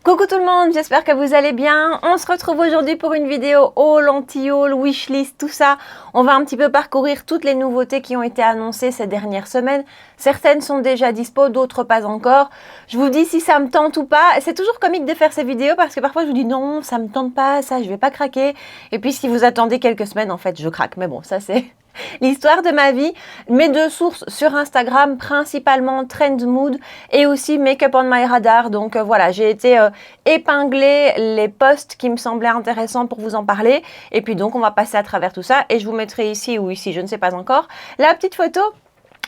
Coucou tout le monde, j'espère que vous allez bien. On se retrouve aujourd'hui pour une vidéo haul, anti-haul, wishlist, tout ça. On va un petit peu parcourir toutes les nouveautés qui ont été annoncées ces dernières semaines. Certaines sont déjà dispo, d'autres pas encore. Je vous dis si ça me tente ou pas. C'est toujours comique de faire ces vidéos parce que parfois je vous dis non, ça me tente pas, ça je vais pas craquer. Et puis si vous attendez quelques semaines, en fait je craque. Mais bon, ça c'est l'histoire de ma vie. Mes deux sources sur Instagram, principalement Trend Mood et aussi Makeup on My Radar. Donc voilà, j'ai été épingler les posts qui me semblaient intéressants pour vous en parler. Et puis donc on va passer à travers tout ça et je vous mettrai ici ou ici, je ne sais pas encore, la petite photo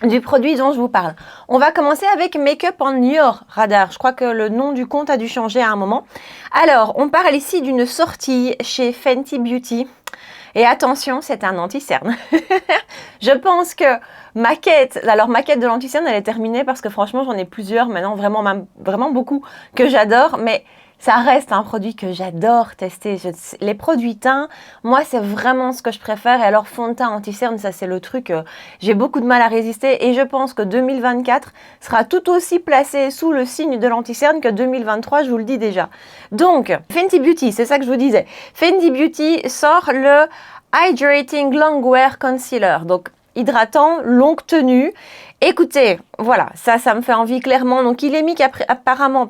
du produit dont je vous parle. On va commencer avec Makeup on Your Radar. Je crois que le nom du compte a dû changer à un moment. Alors, on parle ici d'une sortie chez Fenty Beauty. Et attention, c'est un anti-cerne. Je pense que ma quête de l'anti-cerne, elle est terminée parce que franchement, j'en ai plusieurs maintenant, vraiment beaucoup que j'adore. Mais ça reste un produit que j'adore tester. Les produits teints, moi, c'est vraiment ce que je préfère. Et alors, fond de teint anti-cerne, ça, c'est le truc, j'ai beaucoup de mal à résister. Et je pense que 2024 sera tout aussi placé sous le signe de l'anti-cerne que 2023, je vous le dis déjà. Donc, Fenty Beauty, c'est ça que je vous disais. Fenty Beauty sort le Hydrating Longwear Concealer. Donc, hydratant, longue tenue. Écoutez, voilà, ça me fait envie clairement. Donc, il est mis qu'apparemment,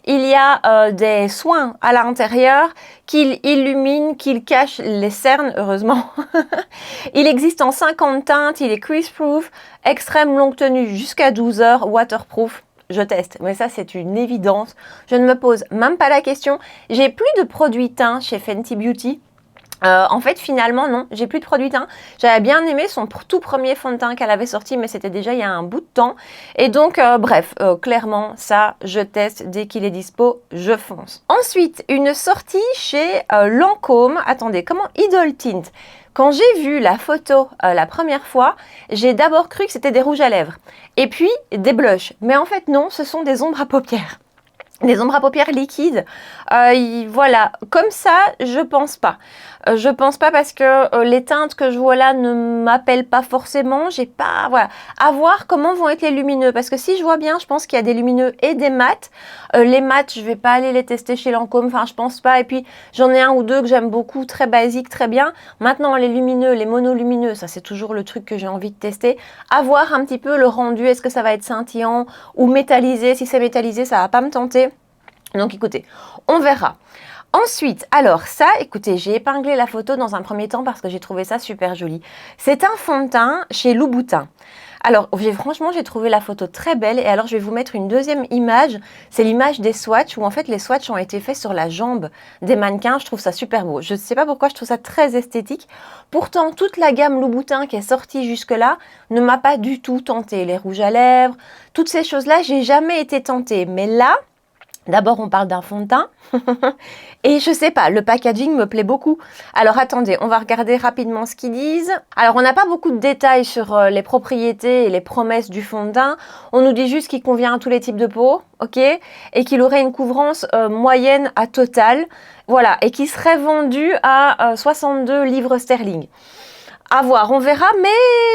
il y a des soins à l'intérieur qu'il illumine, qu'il cache les cernes, heureusement. Il existe en 50 teintes, il est crease-proof, extrême longue tenue jusqu'à 12 heures, waterproof. Je teste, mais ça c'est une évidence. Je ne me pose même pas la question. J'ai plus de produits teints chez Fenty Beauty. En fait, finalement, non, j'ai plus de produits teints. J'avais bien aimé son tout premier fond de teint qu'elle avait sorti, mais c'était déjà il y a un bout de temps. Et donc, clairement, ça, je teste. Dès qu'il est dispo, je fonce. Ensuite, une sortie chez Lancôme. Attendez, comment Idol Tint. Quand j'ai vu la photo la première fois, j'ai d'abord cru que c'était des rouges à lèvres. Et puis, des blushs. Mais en fait, non, ce sont des ombres à paupières. Des ombres à paupières liquides, voilà, comme ça, je pense pas. Je pense pas parce que les teintes que je vois là ne m'appellent pas forcément. J'ai pas, voilà, à voir comment vont être les lumineux. Parce que si je vois bien, je pense qu'il y a des lumineux et des mats. Les mats, je vais pas aller les tester chez Lancôme, enfin je pense pas. Et puis j'en ai un ou deux que j'aime beaucoup, très basique, très bien. Maintenant les lumineux, les monolumineux, ça c'est toujours le truc que j'ai envie de tester. À voir un petit peu le rendu, est-ce que ça va être scintillant ou métallisé. Si c'est métallisé, ça va pas me tenter. Donc écoutez, on verra. Ensuite, alors ça, écoutez, j'ai épinglé la photo dans un premier temps parce que j'ai trouvé ça super joli. C'est un fond de teint chez Louboutin. Alors, franchement, j'ai trouvé la photo très belle. Et alors, je vais vous mettre une deuxième image. C'est l'image des swatchs où en fait, les swatchs ont été faits sur la jambe des mannequins. Je trouve ça super beau. Je ne sais pas pourquoi, je trouve ça très esthétique. Pourtant, toute la gamme Louboutin qui est sortie jusque-là ne m'a pas du tout tentée. Les rouges à lèvres, toutes ces choses-là, j'ai jamais été tentée. Mais là, d'abord, on parle d'un fond de teint et je sais pas, le packaging me plaît beaucoup. Alors attendez, on va regarder rapidement ce qu'ils disent. Alors on n'a pas beaucoup de détails sur les propriétés et les promesses du fond de teint. On nous dit juste qu'il convient à tous les types de peau, ok, et qu'il aurait une couvrance moyenne à totale, voilà, et qui serait vendu à 62 livres sterling. À voir, on verra, mais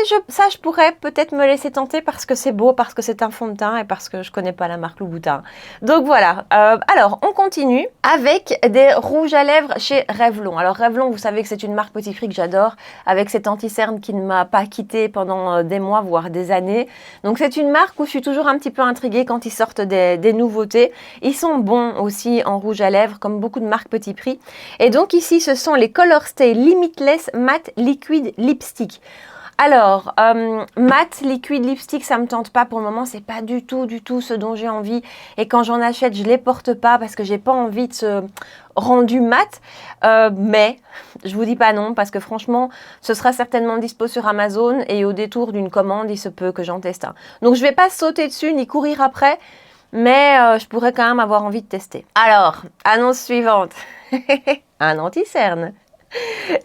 je pourrais peut-être me laisser tenter parce que c'est beau, parce que c'est un fond de teint et parce que je connais pas la marque Louboutin. Donc voilà, alors on continue avec des rouges à lèvres chez Revlon. Alors Revlon, vous savez que c'est une marque petit prix que j'adore, avec cet anti-cerne qui ne m'a pas quitté pendant des mois, voire des années. Donc c'est une marque où je suis toujours un petit peu intriguée quand ils sortent des nouveautés. Ils sont bons aussi en rouge à lèvres, comme beaucoup de marques petit prix. Et donc ici, ce sont les Color Stay Limitless Matte Liquid Lipstick. Alors, matte liquide lipstick, ça me tente pas pour le moment, c'est pas du tout ce dont j'ai envie. Et quand j'en achète, je les porte pas parce que j'ai pas envie de ce rendu mat. Mais je vous dis pas non parce que franchement, ce sera certainement dispo sur Amazon et au détour d'une commande, il se peut que j'en teste un. Donc je vais pas sauter dessus ni courir après, mais je pourrais quand même avoir envie de tester. Alors, annonce suivante. Un anti-cerne.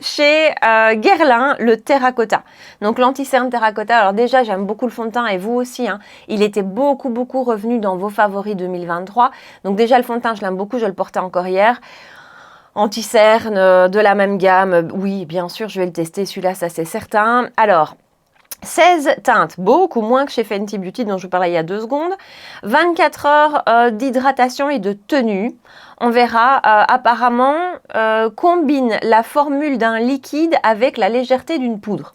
Chez Guerlain, le terracotta. Donc l'anti-cerne terracotta, alors déjà j'aime beaucoup le fond de teint et vous aussi, hein. Il était beaucoup revenu dans vos favoris 2023. Donc déjà le fond de teint je l'aime beaucoup, je le portais encore hier. Anti-cerne de la même gamme, oui bien sûr je vais le tester celui-là, ça c'est certain. Alors 16 teintes, beaucoup moins que chez Fenty Beauty dont je vous parlais il y a 2 secondes. 24 heures d'hydratation et de tenue. On verra, apparemment, combine la formule d'un liquide avec la légèreté d'une poudre.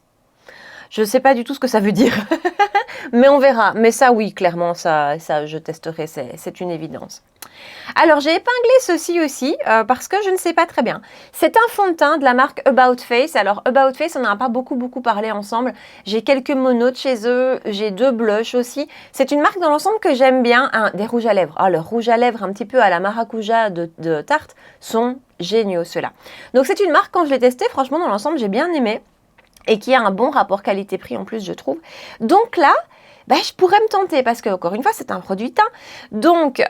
Je ne sais pas du tout ce que ça veut dire, mais on verra. Mais ça, oui, clairement, ça je testerai, c'est une évidence. Alors, j'ai épinglé ceci aussi, parce que je ne sais pas très bien. C'est un fond de teint de la marque About Face. Alors, About Face, on n'en a pas beaucoup parlé ensemble. J'ai quelques monos de chez eux, j'ai 2 blushs aussi. C'est une marque dans l'ensemble que j'aime bien. Des rouges à lèvres. Ah, leurs rouges à lèvres un petit peu à la maracuja de Tarte sont géniaux, ceux-là. Donc, c'est une marque, quand je l'ai testé, franchement, dans l'ensemble, j'ai bien aimé. Et qui a un bon rapport qualité-prix en plus, je trouve. Donc là, je pourrais me tenter parce que, encore une fois, c'est un produit teint. Donc,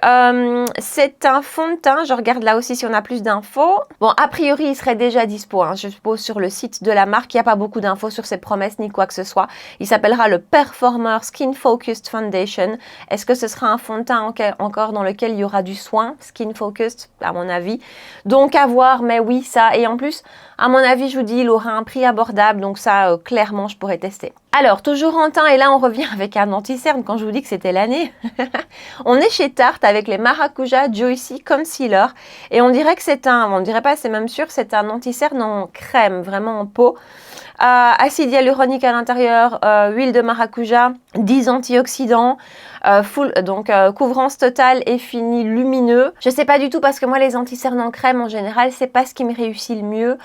c'est un fond de teint. Je regarde là aussi si on a plus d'infos. Bon, a priori, il serait déjà dispo, je suppose, sur le site de la marque. Il n'y a pas beaucoup d'infos sur ses promesses ni quoi que ce soit. Il s'appellera le Performer Skin Focused Foundation. Est-ce que ce sera un fond de teint encore dans lequel il y aura du soin, Skin Focused, à mon avis. Donc, à voir, mais oui, ça. Et en plus, à mon avis, je vous dis, il aura un prix abordable. Donc ça, clairement, je pourrais tester. Alors, toujours en teint, et là, on revient avec un anti-cerne quand je vous dis que c'était l'année. On est chez Tarte avec les Maracuja Juicy Concealer. Et on dirait que c'est on dirait pas, c'est même sûr, c'est un anti-cerne en crème, vraiment en peau. Acide hyaluronique à l'intérieur, huile de maracuja, 10 antioxydants, couvrance totale et fini lumineux. Je sais pas du tout parce que moi les anti-cernes en crème en général c'est pas ce qui me réussit le mieux.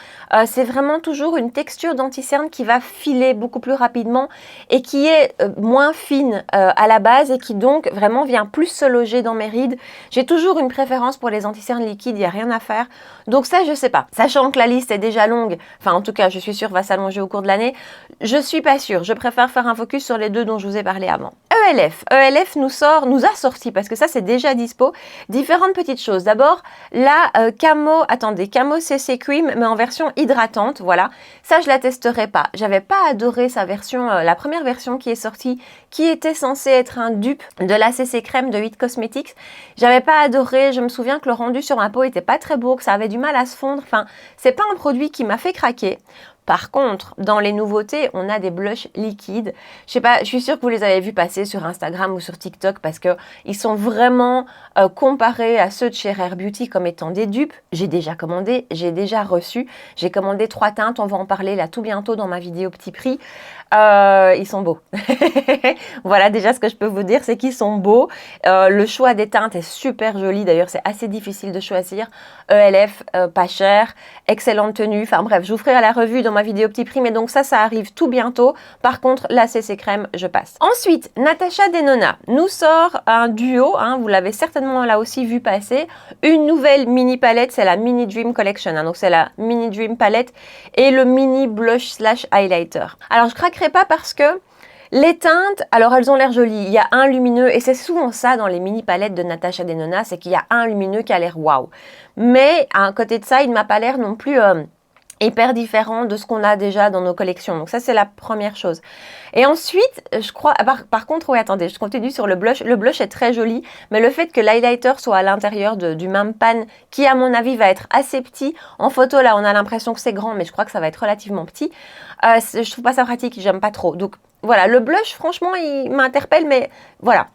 C'est vraiment toujours une texture d'anti-cerne qui va filer beaucoup plus rapidement et qui est moins fine à la base et qui donc vraiment vient plus se loger dans mes rides. J'ai toujours une préférence pour les anti-cernes liquides, il n'y a rien à faire. Donc ça je sais pas. Sachant que la liste est déjà longue, enfin en tout cas je suis sûre va s'allonger au cours de l'année, je suis pas sûre. Je préfère faire un focus sur les 2 dont je vous ai parlé avant. ELF nous a sorti, parce que ça c'est déjà dispo, différentes petites choses. D'abord, la Camo CC Cream, mais en version hydratante, voilà. Ça, je la testerai pas. J'avais pas adoré sa version, la première version qui est sortie, qui était censée être un dupe de la CC Crème de It Cosmetics. J'avais pas adoré, je me souviens que le rendu sur ma peau était pas très beau, que ça avait du mal à se fondre. Enfin, c'est pas un produit qui m'a fait craquer. Par contre, dans les nouveautés, on a des blushs liquides. Je sais pas, je suis sûre que vous les avez vus passer sur Instagram ou sur TikTok parce que ils sont vraiment comparés à ceux de chez Rare Beauty comme étant des dupes. J'ai déjà commandé, j'ai déjà reçu. J'ai commandé 3 teintes, on va en parler là tout bientôt dans ma vidéo petit prix. Ils sont beaux. Voilà déjà ce que je peux vous dire, c'est qu'ils sont beaux. Le choix des teintes est super joli. D'ailleurs, c'est assez difficile de choisir. ELF, pas cher, excellente tenue. Enfin bref, je vous ferai à la revue dans ma vidéo petit prix. Mais donc ça arrive tout bientôt. Par contre, la CC Crème, je passe. Ensuite, Natasha Denona nous sort un duo. Vous l'avez certainement là aussi vu passer. Une nouvelle mini palette, c'est la Mini Dream Collection. Donc c'est la Mini Dream Palette et le mini blush / highlighter. Alors je craquerai pas parce que les teintes, alors elles ont l'air jolies, il y a un lumineux et c'est souvent ça dans les mini palettes de Natasha Denona, c'est qu'il y a un lumineux qui a l'air waouh. Mais à côté de ça, il ne m'a pas l'air non plus hyper différent de ce qu'on a déjà dans nos collections. Donc ça, c'est la première chose. Et ensuite, je crois... Par contre, oui, attendez, je continue sur le blush. Le blush est très joli, mais le fait que l'highlighter soit à l'intérieur du même pan, qui à mon avis va être assez petit. En photo, là, on a l'impression que c'est grand, mais je crois que ça va être relativement petit. Je trouve pas ça pratique, j'aime pas trop. Donc voilà, le blush, franchement, il m'interpelle, mais voilà.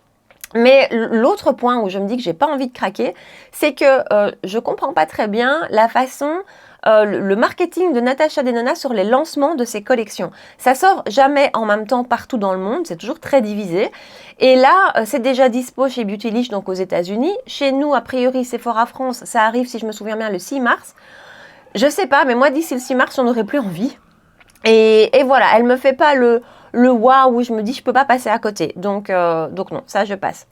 Mais l'autre point où je me dis que j'ai pas envie de craquer, c'est que je comprends pas très bien la façon... le marketing de Natasha Denona sur les lancements de ses collections. Ça sort jamais en même temps partout dans le monde, c'est toujours très divisé. Et là, c'est déjà dispo chez Beautylish, donc aux États-Unis. Chez nous, a priori, Sephora France, ça arrive, si je me souviens bien, le 6 mars. Je sais pas, mais moi, d'ici le 6 mars, j'en aurais plus envie. Et voilà, elle me fait pas le waouh où je me dis, je peux pas passer à côté. Donc non, ça, je passe.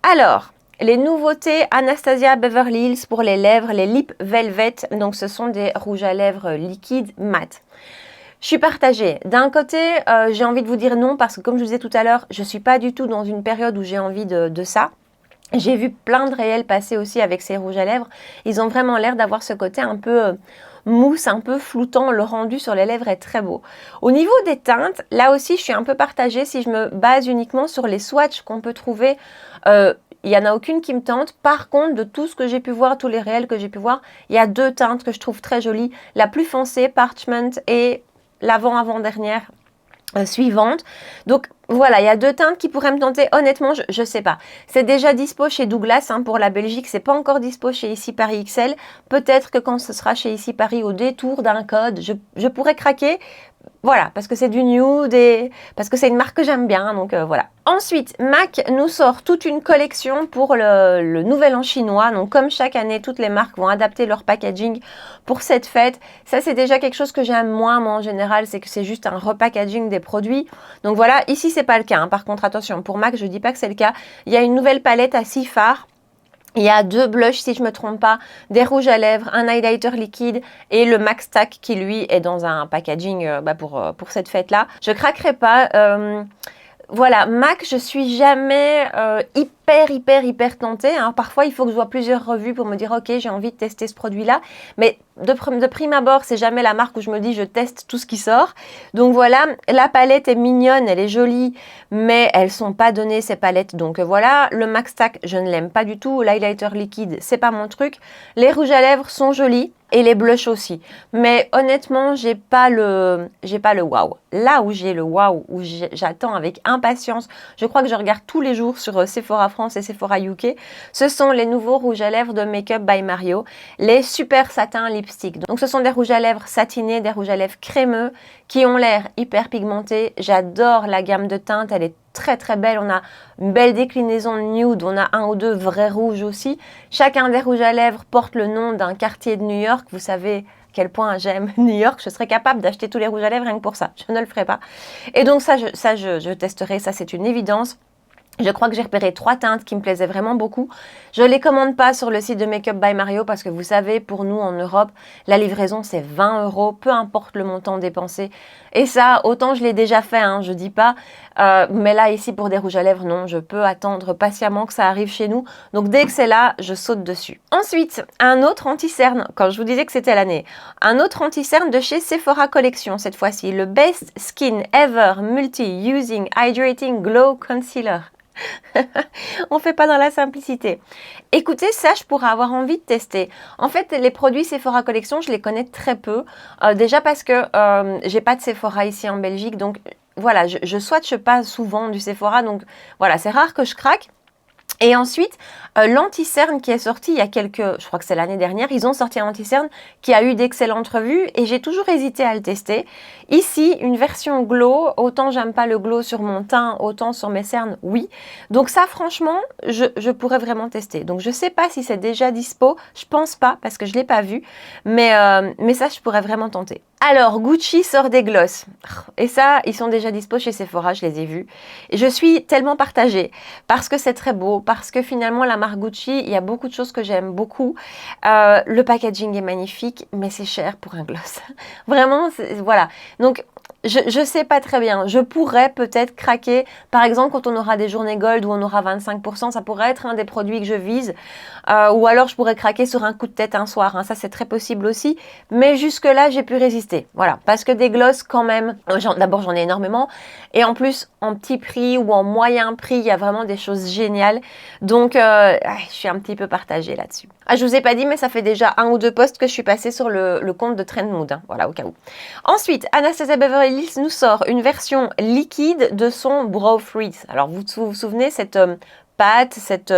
Alors... les nouveautés Anastasia Beverly Hills pour les lèvres, les Lip Velvet. Donc, ce sont des rouges à lèvres liquides mat. Je suis partagée. D'un côté, j'ai envie de vous dire non parce que comme je vous disais tout à l'heure, je ne suis pas du tout dans une période où j'ai envie de ça. J'ai vu plein de réels passer aussi avec ces rouges à lèvres. Ils ont vraiment l'air d'avoir ce côté un peu mousse, un peu floutant. Le rendu sur les lèvres est très beau. Au niveau des teintes, là aussi, je suis un peu partagée si je me base uniquement sur les swatchs qu'on peut trouver. Il n'y en a aucune qui me tente. Par contre, de tout ce que j'ai pu voir, tous les réels que j'ai pu voir, il y a 2 teintes que je trouve très jolies. La plus foncée, Parchment, et l'avant-avant-dernière, suivante. Donc voilà, il y a 2 teintes qui pourraient me tenter. Honnêtement, je sais pas. C'est déjà dispo chez Douglas hein, pour la Belgique. C'est pas encore dispo chez Ici Paris XL. Peut-être que quand ce sera chez Ici Paris au détour d'un code, je pourrais craquer. Voilà, parce que c'est du nude et parce que c'est une marque que j'aime bien, donc voilà. Ensuite, MAC nous sort toute une collection pour le Nouvel An chinois. Donc comme chaque année, toutes les marques vont adapter leur packaging pour cette fête. Ça, c'est déjà quelque chose que j'aime moins, moi, en général, c'est que c'est juste un repackaging des produits. Donc voilà, ici, c'est pas le cas. Hein. Par contre, attention, pour MAC, je dis pas que c'est le cas. Il y a une nouvelle palette à 6 fards. Il y a 2 blushs, si je ne me trompe pas, des rouges à lèvres, un highlighter liquide et le Max Stack qui, lui, est dans un packaging pour cette fête-là. Je craquerai pas. Voilà, MAC, je suis jamais hyper tentée. Hein. Parfois, il faut que je vois plusieurs revues pour me dire « Ok, j'ai envie de tester ce produit-là. » Mais de prime abord, c'est jamais la marque où je me dis « Je teste tout ce qui sort. » Donc voilà, la palette est mignonne, elle est jolie, mais elles sont pas données, ces palettes. Donc voilà, le Max Stack, je ne l'aime pas du tout. L'highlighter liquide, c'est pas mon truc. Les rouges à lèvres sont jolis. Et les blushs aussi. Mais honnêtement, j'ai pas le waouh. Là où j'ai le waouh, où j'attends avec impatience, je crois que je regarde tous les jours sur Sephora France et Sephora UK, ce sont les nouveaux rouges à lèvres de Make Up by Mario, les super satin lipstick. Donc ce sont des rouges à lèvres satinés, des rouges à lèvres crémeux, qui ont l'air hyper pigmentés. J'adore la gamme de teintes, elle est très belle, on a une belle déclinaison de nude, on a 1 ou 2 vrais rouges aussi. Chacun des rouges à lèvres porte le nom d'un quartier de New York. Vous savez à quel point j'aime New York, je serais capable d'acheter tous les rouges à lèvres rien que pour ça, je ne le ferai pas. Et donc ça, je testerai, ça c'est une évidence. Je crois que j'ai repéré 3 teintes qui me plaisaient vraiment beaucoup. Je ne les commande pas sur le site de Make Up by Mario parce que vous savez, pour nous en Europe, la livraison c'est 20 €, peu importe le montant dépensé. Et ça, autant je l'ai déjà fait, hein, je dis pas. Mais là, ici, pour des rouges à lèvres, non, je peux attendre patiemment que ça arrive chez nous. Donc dès que c'est là, je saute dessus. Ensuite, un autre anti-cerne, quand je vous disais que c'était l'année, un autre anti-cerne de chez Sephora Collection cette fois-ci, le Best Skin Ever Multi-Using Hydrating Glow Concealer. On fait pas dans la simplicité. Écoutez, ça, je pourrais avoir envie de tester. En fait, les produits Sephora Collection, je les connais très peu. Déjà parce que j'ai pas de Sephora ici en Belgique. Donc voilà, je swatche pas souvent du Sephora. Donc voilà, c'est rare que je craque. Et ensuite, l'anti-cerne qui est sorti il y a je crois que c'est l'année dernière, ils ont sorti un anti-cerne qui a eu d'excellentes revues et j'ai toujours hésité à le tester. Ici, une version glow, autant j'aime pas le glow sur mon teint, autant sur mes cernes, oui. Donc ça, franchement, je pourrais vraiment tester. Donc je sais pas si c'est déjà dispo, je pense pas parce que je l'ai pas vu, mais ça, je pourrais vraiment tenter. Alors, Gucci sort des glosses. Et ça, ils sont déjà dispo chez Sephora, je les ai vus. Et je suis tellement partagée parce que c'est très beau, parce que finalement, la marque Gucci, il y a beaucoup de choses que j'aime beaucoup. Le packaging est magnifique, mais c'est cher pour un gloss. Vraiment, voilà. Donc, je sais pas très bien. Je pourrais peut-être craquer. Par exemple, quand on aura des journées gold où on aura 25%, ça pourrait être un des produits que je vise. Ou alors, je pourrais craquer sur un coup de tête un soir. Hein. Ça, c'est très possible aussi. Mais jusque-là, j'ai pu résister. Voilà. Parce que des glosses, quand même, d'abord, j'en ai énormément. Et en plus, en petit prix ou en moyen prix, il y a vraiment des choses géniales. Donc, je suis un petit peu partagée là-dessus. Ah, je vous ai pas dit, mais ça fait déjà 1 ou 2 posts que je suis passée sur le compte de Trendmood. Hein. Voilà, au cas où. Ensuite, Anastasia Beverly Hills nous sort une version liquide de son Brow Freeze. Alors, vous vous souvenez, cette pâte, cette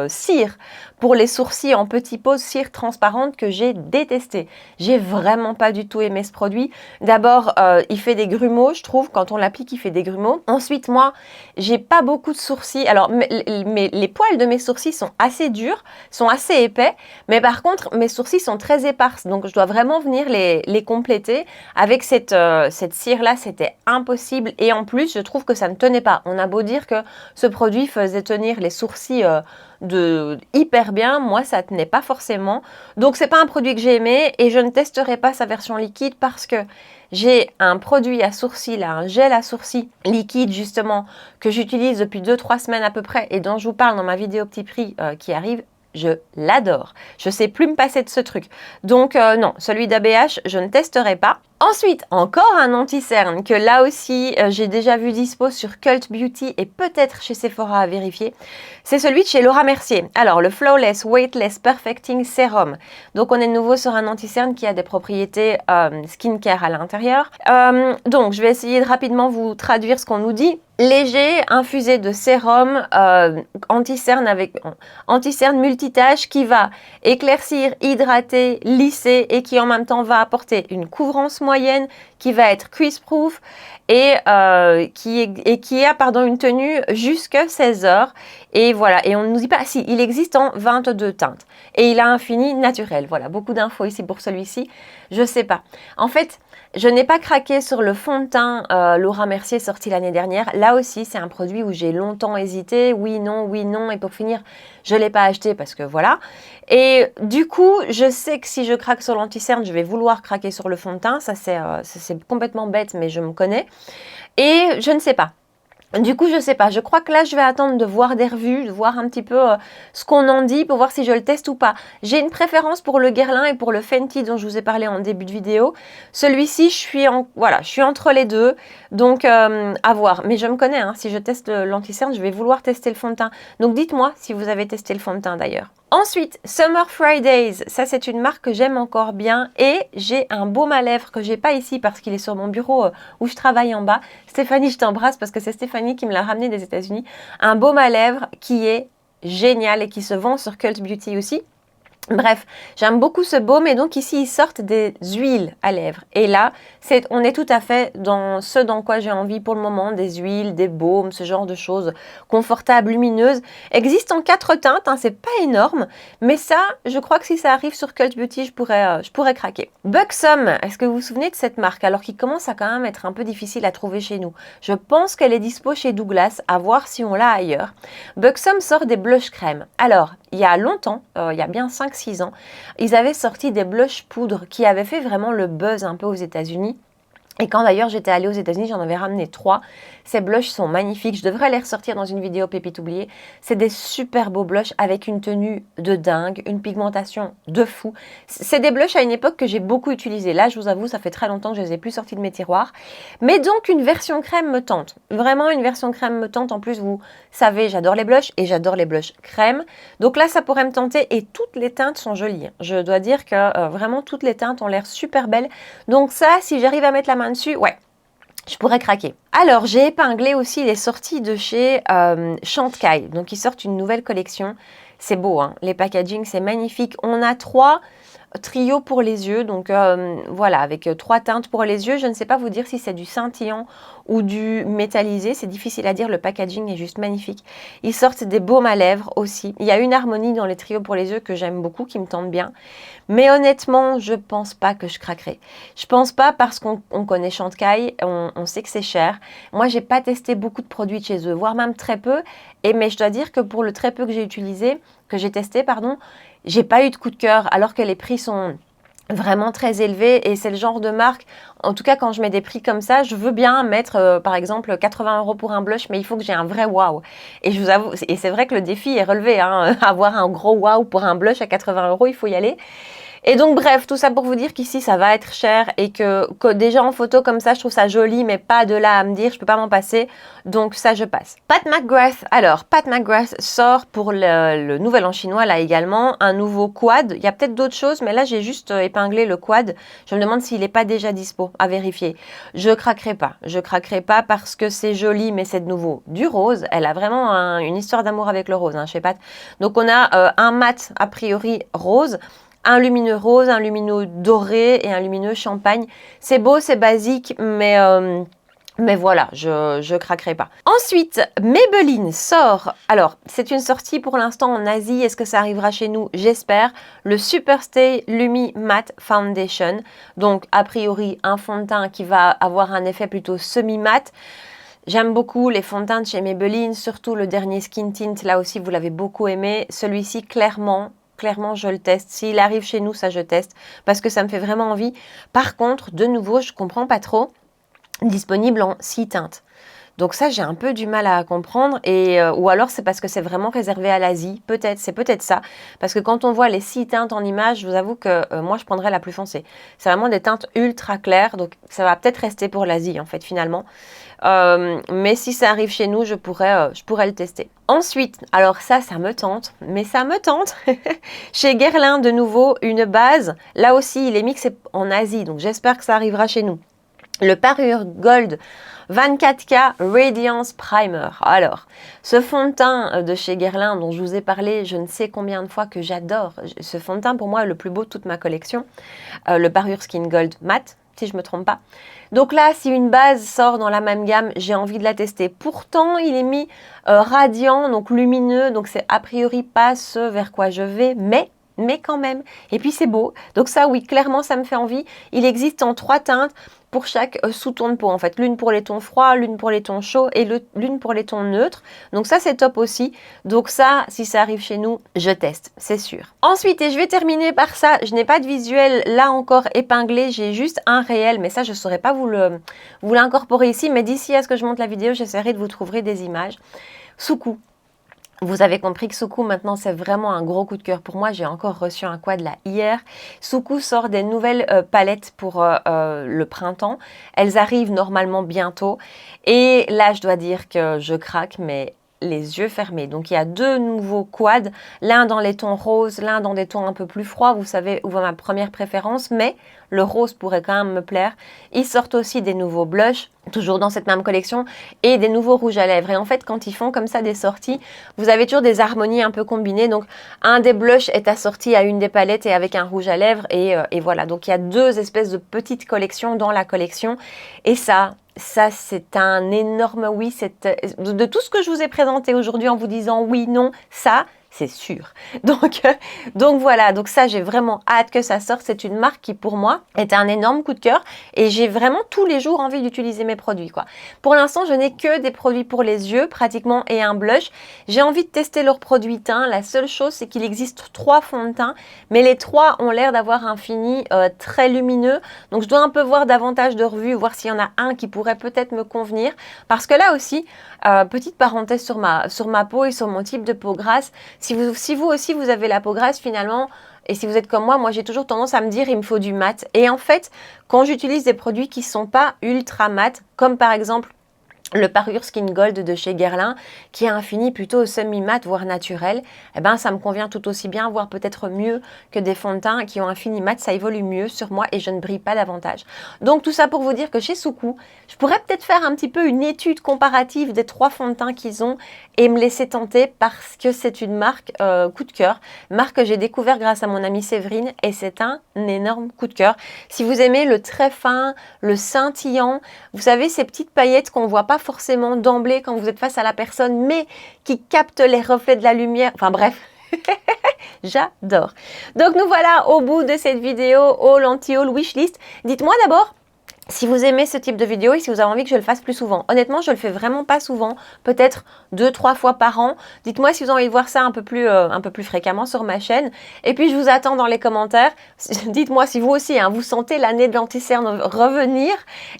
cire pour les sourcils en petits pots, cire transparente que j'ai détesté. J'ai vraiment pas du tout aimé ce produit. D'abord, il fait des grumeaux, je trouve, quand on l'applique, il fait des grumeaux. Ensuite, moi, j'ai pas beaucoup de sourcils. Alors, les poils de mes sourcils sont assez durs, sont assez épais, mais par contre, mes sourcils sont très éparses. Donc, je dois vraiment venir les compléter. Avec cette cire-là, c'était impossible. Et en plus, je trouve que ça ne tenait pas. On a beau dire que ce produit faisait tenir les sourcils hyper bien, moi ça tenait pas forcément, donc c'est pas un produit que j'ai aimé et je ne testerai pas sa version liquide parce que j'ai un produit à sourcils, là, un gel à sourcils liquide justement que j'utilise depuis 2-3 semaines à peu près et dont je vous parle dans ma vidéo petit prix qui arrive. Je l'adore, je sais plus me passer de ce truc, donc non, celui d'ABH je ne testerai pas. Ensuite, encore un anti-cerne que là aussi, j'ai déjà vu dispo sur Cult Beauty et peut-être chez Sephora à vérifier. C'est celui de chez Laura Mercier. Alors, le Flawless Weightless Perfecting Serum. Donc, on est de nouveau sur un anti-cerne qui a des propriétés skincare à l'intérieur. Donc, je vais essayer de rapidement vous traduire ce qu'on nous dit. Léger, infusé de sérum anti-cerne multitâche qui va éclaircir, hydrater, lisser et qui en même temps va apporter une couvrance moyenne qui va être crease-proof et qui a une tenue jusqu'à 16 heures. Et voilà, et on ne nous dit pas, si, il existe en 22 teintes. Et il a un fini naturel. Voilà, beaucoup d'infos ici pour celui-ci. Je sais pas. En fait, je n'ai pas craqué sur le fond de teint Laura Mercier sorti l'année dernière. Là aussi, c'est un produit où j'ai longtemps hésité. Oui, non. Et pour finir, je ne l'ai pas acheté parce que voilà. Et du coup, je sais que si je craque sur l'anti-cerne, je vais vouloir craquer sur le fond de teint. Ça, c'est complètement bête, mais je me connais. Et je ne sais pas. Du coup, je sais pas. Je crois que là, je vais attendre de voir des revues, de voir un petit peu ce qu'on en dit pour voir si je le teste ou pas. J'ai une préférence pour le Guerlain et pour le Fenty dont je vous ai parlé en début de vidéo. Celui-ci, je suis entre les deux. Donc, à voir. Mais je me connais, hein. Si je teste l'anti-cerne, je vais vouloir tester le fond de teint. Donc, dites-moi si vous avez testé le fond de teint d'ailleurs. Ensuite, Summer Fridays, ça c'est une marque que j'aime encore bien et j'ai un baume à lèvres que j'ai pas ici parce qu'il est sur mon bureau où je travaille en bas. Stéphanie, je t'embrasse parce que c'est Stéphanie qui me l'a ramené des États-Unis. Un baume à lèvres qui est génial et qui se vend sur Cult Beauty aussi. Bref, j'aime beaucoup ce baume et donc ici ils sortent des huiles à lèvres et là on est tout à fait dans ce dans quoi j'ai envie pour le moment, des huiles, des baumes, ce genre de choses confortables, lumineuses, existent en 4 teintes, hein, c'est pas énorme, mais ça je crois que si ça arrive sur Cult Beauty je pourrais craquer. Buxom, est-ce que vous vous souvenez de cette marque alors qu'il commence à quand même être un peu difficile à trouver chez nous? Je pense qu'elle est dispo chez Douglas, à voir si on l'a ailleurs. Buxom sort des blush crème. Alors, il y a longtemps, il y a bien 5-6 ans, ils avaient sorti des blush poudre qui avaient fait vraiment le buzz un peu aux États-Unis. Et quand d'ailleurs j'étais allée aux États-Unis, j'en avais ramené 3. Ces blushs sont magnifiques. Je devrais les ressortir dans une vidéo pépite oubliée. C'est des super beaux blushs avec une tenue de dingue, une pigmentation de fou. C'est des blushs à une époque que j'ai beaucoup utilisé. Là, je vous avoue, ça fait très longtemps que je les ai plus sortis de mes tiroirs. Mais donc, une version crème me tente. Vraiment, une version crème me tente. En plus, vous savez, j'adore les blushs et j'adore les blushs crème. Donc là, ça pourrait me tenter et toutes les teintes sont jolies. Je dois dire que vraiment, toutes les teintes ont l'air super belles. Donc ça, si j'arrive à mettre la main dessus, ouais, je pourrais craquer. Alors, j'ai épinglé aussi les sorties de chez Chantecaille. Donc, ils sortent une nouvelle collection. C'est beau, hein, les packaging, c'est magnifique. On a 3 trios pour les yeux. Donc, voilà, avec 3 teintes pour les yeux. Je ne sais pas vous dire si c'est du scintillant ou du métallisé. C'est difficile à dire. Le packaging est juste magnifique. Ils sortent des baumes à lèvres aussi. Il y a une harmonie dans les trios pour les yeux que j'aime beaucoup, qui me tente bien. Mais honnêtement, je pense pas que je craquerai. Je pense pas parce qu'on connaît Chantecaille, on sait que c'est cher. Moi, j'ai pas testé beaucoup de produits de chez eux, voire même très peu. Mais je dois dire que pour le très peu que j'ai testé, j'ai pas eu de coup de cœur, alors que les prix sont vraiment très élevés et c'est le genre de marque, en tout cas quand je mets des prix comme ça, je veux bien mettre par exemple 80 € pour un blush, mais il faut que j'ai un vrai waouh. Et je vous avoue, et c'est vrai que le défi est relevé, hein, avoir un gros waouh pour un blush à 80 €, il faut y aller. Et donc bref, tout ça pour vous dire qu'ici ça va être cher et que déjà en photo comme ça, je trouve ça joli, mais pas de là à me dire, je peux pas m'en passer, donc ça je passe. Pat McGrath, alors Pat McGrath sort pour le nouvel an chinois là également, un nouveau quad, il y a peut-être d'autres choses, mais là j'ai juste épinglé le quad, je me demande s'il n'est pas déjà dispo, à vérifier. Je craquerai pas parce que c'est joli, mais c'est de nouveau du rose, elle a vraiment une histoire d'amour avec le rose, hein, chez Pat. Donc on a un mat a priori rose, un lumineux rose, un lumineux doré et un lumineux champagne. C'est beau, c'est basique, mais voilà, je craquerai pas. Ensuite, Maybelline sort, alors c'est une sortie pour l'instant en Asie, est-ce que ça arrivera chez nous? J'espère, le Superstay Lumi Matte Foundation. Donc a priori un fond de teint qui va avoir un effet plutôt semi-mat. J'aime beaucoup les fonds de teint de chez Maybelline, surtout le dernier Skin Tint, là aussi vous l'avez beaucoup aimé. Celui-ci clairement je le teste. S'il arrive chez nous, ça je teste parce que ça me fait vraiment envie. Par contre, de nouveau, je comprends pas trop, disponible en 6 teintes. Donc ça, j'ai un peu du mal à comprendre. Ou alors, c'est parce que c'est vraiment réservé à l'Asie. Peut-être, c'est peut-être ça. Parce que quand on voit les 6 teintes en image, je vous avoue que moi, je prendrais la plus foncée. C'est vraiment des teintes ultra claires. Donc, ça va peut-être rester pour l'Asie, en fait, finalement. Mais si ça arrive chez nous, je pourrais le tester. Ensuite, alors ça me tente, mais ça me tente. Chez Guerlain, de nouveau, une base. Là aussi, il est mixé en Asie, donc j'espère que ça arrivera chez nous. Le Parure Gold 24K Radiance Primer. Alors, ce fond de teint de chez Guerlain dont je vous ai parlé je ne sais combien de fois, que j'adore. Ce fond de teint, pour moi, est le plus beau de toute ma collection. Le Parure Skin Gold Matte, si je ne me trompe pas. Donc là, si une base sort dans la même gamme, j'ai envie de la tester. Pourtant, il est mis radiant, donc lumineux, donc c'est a priori pas ce vers quoi je vais, mais quand même. Et puis c'est beau. Donc ça, oui, clairement, ça me fait envie. Il existe en 3 teintes pour chaque sous-ton de peau, en fait. L'une pour les tons froids, l'une pour les tons chauds et l'une pour les tons neutres. Donc ça, c'est top aussi. Donc ça, si ça arrive chez nous, je teste, c'est sûr. Ensuite, et je vais terminer par ça, je n'ai pas de visuel là encore épinglé, j'ai juste un réel, mais ça, je ne saurais pas vous l'incorporer ici. Mais d'ici à ce que je monte la vidéo, j'essaierai de vous trouver des images. Soukou. Vous avez compris que Soukou, maintenant, c'est vraiment un gros coup de cœur pour moi. J'ai encore reçu un quad là hier. Soukou sort des nouvelles palettes pour le printemps. Elles arrivent normalement bientôt. Et là, je dois dire que je craque, mais les yeux fermés. Donc, il y a 2 nouveaux quads. L'un dans les tons roses, l'un dans des tons un peu plus froids. Vous savez où va ma première préférence, mais le rose pourrait quand même me plaire. Ils sortent aussi des nouveaux blushs, toujours dans cette même collection, et des nouveaux rouges à lèvres. Et en fait, quand ils font comme ça des sorties, vous avez toujours des harmonies un peu combinées. Donc, un des blushs est assorti à une des palettes et avec un rouge à lèvres. Et voilà, donc il y a 2 espèces de petites collections dans la collection. Et ça, c'est un énorme oui. De tout ce que je vous ai présenté aujourd'hui en vous disant oui, non, ça, c'est sûr. Donc voilà, donc ça, j'ai vraiment hâte que ça sorte. C'est une marque qui, pour moi, est un énorme coup de cœur et j'ai vraiment tous les jours envie d'utiliser mes produits, quoi. Pour l'instant, je n'ai que des produits pour les yeux, pratiquement, et un blush. J'ai envie de tester leurs produits teint. La seule chose, c'est qu'il existe 3 fonds de teint, mais les 3 ont l'air d'avoir un fini très lumineux. Donc, je dois un peu voir davantage de revues, voir s'il y en a un qui pourrait peut-être me convenir. Parce que là aussi, petite parenthèse sur ma peau et sur mon type de peau grasse, si vous aussi, vous avez la peau grasse finalement, et si vous êtes comme moi j'ai toujours tendance à me dire il me faut du mat. Et en fait, quand j'utilise des produits qui ne sont pas ultra mat, comme par exemple le Parure Skin Gold de chez Guerlain, qui a un fini plutôt semi-mat, voire naturel, eh ben, ça me convient tout aussi bien, voire peut-être mieux que des fonds de teint qui ont un fini mat, ça évolue mieux sur moi et je ne brille pas davantage. Donc tout ça pour vous dire que chez Soukou, je pourrais peut-être faire un petit peu une étude comparative des 3 fonds de teint qu'ils ont et me laisser tenter parce que c'est une marque coup de cœur, marque que j'ai découvert grâce à mon amie Séverine et c'est un énorme coup de cœur. Si vous aimez le très fin, le scintillant, vous savez ces petites paillettes qu'on ne voit pas forcément d'emblée quand vous êtes face à la personne, mais qui captent les reflets de la lumière. Enfin bref, j'adore. Donc nous voilà au bout de cette vidéo haul anti-haul wishlist. Dites-moi d'abord si vous aimez ce type de vidéo et si vous avez envie que je le fasse plus souvent. Honnêtement, je le fais vraiment pas souvent, peut-être 2-3 fois par an. Dites-moi si vous avez envie de voir ça un peu plus fréquemment sur ma chaîne. Et puis, je vous attends dans les commentaires. Dites-moi si vous aussi, vous sentez l'année de l'anti-cerne revenir.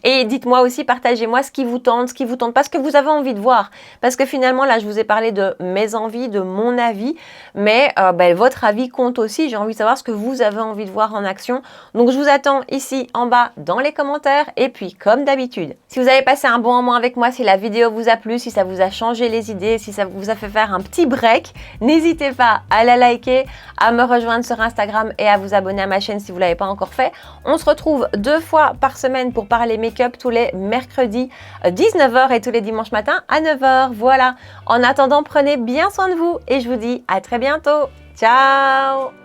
Et dites-moi aussi, partagez-moi ce qui vous tente pas, ce que vous avez envie de voir. Parce que finalement, là, je vous ai parlé de mes envies, de mon avis. Mais votre avis compte aussi. J'ai envie de savoir ce que vous avez envie de voir en action. Donc, je vous attends ici en bas dans les commentaires. Et puis, comme d'habitude, si vous avez passé un bon moment avec moi, si la vidéo vous a plu, si ça vous a changé les idées, si ça vous a fait faire un petit break, n'hésitez pas à la liker, à me rejoindre sur Instagram et à vous abonner à ma chaîne si vous ne l'avez pas encore fait. On se retrouve 2 fois par semaine pour parler make-up tous les mercredis 19h et tous les dimanches matins à 9h. Voilà. En attendant, prenez bien soin de vous et je vous dis à très bientôt. Ciao!